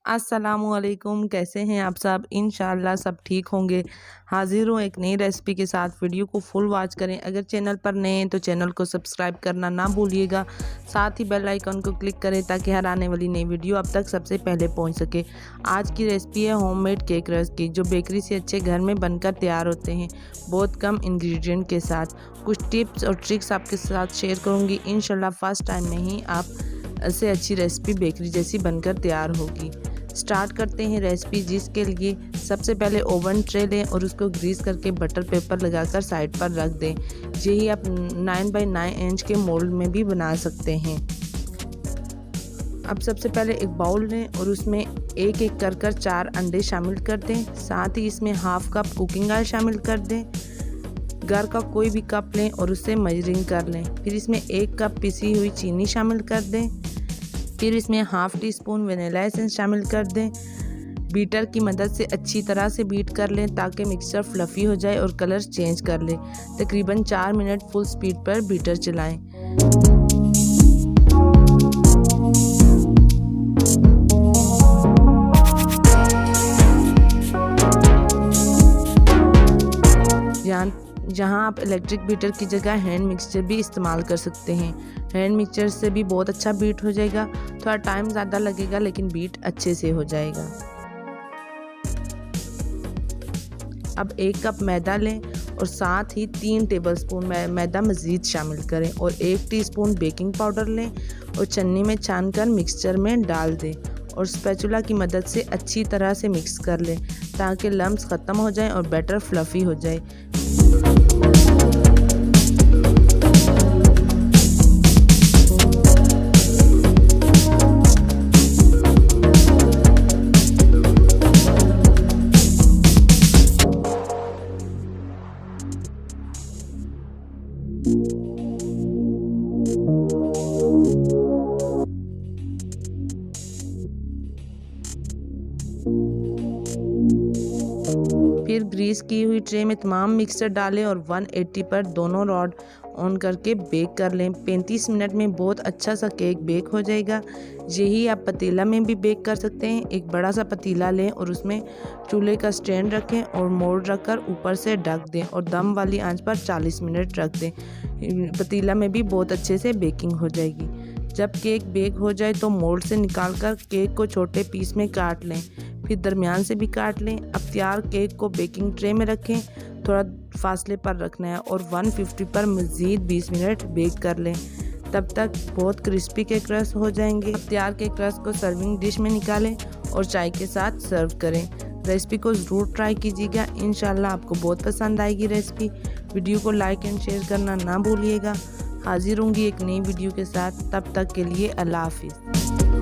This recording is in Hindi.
अस्सलामुअलैकुम, कैसे हैं आप सब? इंशाअल्लाह सब ठीक होंगे। हाजिर हूँ एक नई रेसिपी के साथ। वीडियो को फुल वॉच करें। अगर चैनल पर नए हैं तो चैनल को सब्सक्राइब करना ना भूलिएगा। साथ ही बेल आइकन को क्लिक करें ताकि हर आने वाली नई वीडियो आप तक सबसे पहले पहुंच सके। आज की रेसिपी है होममेड केक रस की, जो बेकरी से अच्छे घर में बनकर तैयार होते हैं, बहुत कम इंग्रेडिएंट के साथ। कुछ टिप्स और ट्रिक्स आपके साथ शेयर करूँगी। इंशाल्लाह फर्स्ट टाइम में ही आप से अच्छी रेसिपी बेकरी जैसी बनकर तैयार होगी। स्टार्ट करते हैं रेसिपी, जिसके लिए सबसे पहले ओवन ट्रे लें और उसको ग्रीस करके बटर पेपर लगाकर साइड पर रख दें। यही आप 9 बाई 9 इंच के मोल्ड में भी बना सकते हैं। अब सबसे पहले एक बाउल लें और उसमें एक एक कर 4 अंडे शामिल कर दें। साथ ही इसमें हाफ कप कुकिंग ऑयल शामिल कर दें। घर का कोई भी कप लें और उससे मेजरिंग कर लें। फिर इसमें 1 कप पिसी हुई चीनी शामिल कर दें। फिर इसमें half tea spoon vanilla essence शामिल कर दें। बीटर की मदद से अच्छी तरह से बीट कर लें ताकि मिक्सचर फ्लफ़ी हो जाए और कलर चेंज कर ले। तकरीबन 4 मिनट फुल स्पीड पर बीटर चलाएं। जहाँ आप इलेक्ट्रिक बीटर की जगह हैंड मिक्सचर भी इस्तेमाल कर सकते हैं। हैंड मिक्सचर से भी बहुत अच्छा बीट हो जाएगा। थोड़ा टाइम ज़्यादा लगेगा लेकिन बीट अच्छे से हो जाएगा। अब 1 कप मैदा लें और साथ ही 3 टेबलस्पून मैदा मज़ीद शामिल करें और 1 टीस्पून बेकिंग पाउडर लें और छन्नी में छानकर मिक्सचर में डाल दें और स्पैचुला की मदद से अच्छी तरह से मिक्स कर लें ताकि लम्स ख़त्म हो जाए और बैटर फ्लफ़ी हो जाए। फिर ग्रीस की हुई ट्रे में तमाम मिक्सचर डालें और 180 पर दोनों रॉड ऑन करके बेक कर लें। 35 मिनट में बहुत अच्छा सा केक बेक हो जाएगा। यही आप पतीला में भी बेक कर सकते हैं। एक बड़ा सा पतीला लें और उसमें चूल्हे का स्टैंड रखें और मोल्ड रखकर ऊपर से ढक दें और दम वाली आंच पर 40 मिनट रख दें। पतीला में भी बहुत अच्छे से बेकिंग हो जाएगी। जब केक बेक हो जाए तो मोल्ड से निकालकर केक को छोटे पीस में काट लें, फिर दरमियान से भी काट लें। अब तैयार केक को बेकिंग ट्रे में रखें, थोड़ा फासले पर रखना है और 150 पर मज़ीद 20 मिनट बेक कर लें। तब तक बहुत क्रिस्पी केक रस हो जाएंगे। अब तैयार केक रस को सर्विंग डिश में निकालें और चाय के साथ सर्व करें। रेसिपी को ज़रूर ट्राई कीजिएगा। इंशाल्लाह आपको बहुत पसंद आएगी रेसिपी। वीडियो को लाइक एंड शेयर करना ना भूलिएगा। हाजिर होंगी एक नई वीडियो के साथ। तब तक के लिए अल्लाह हाफिज़।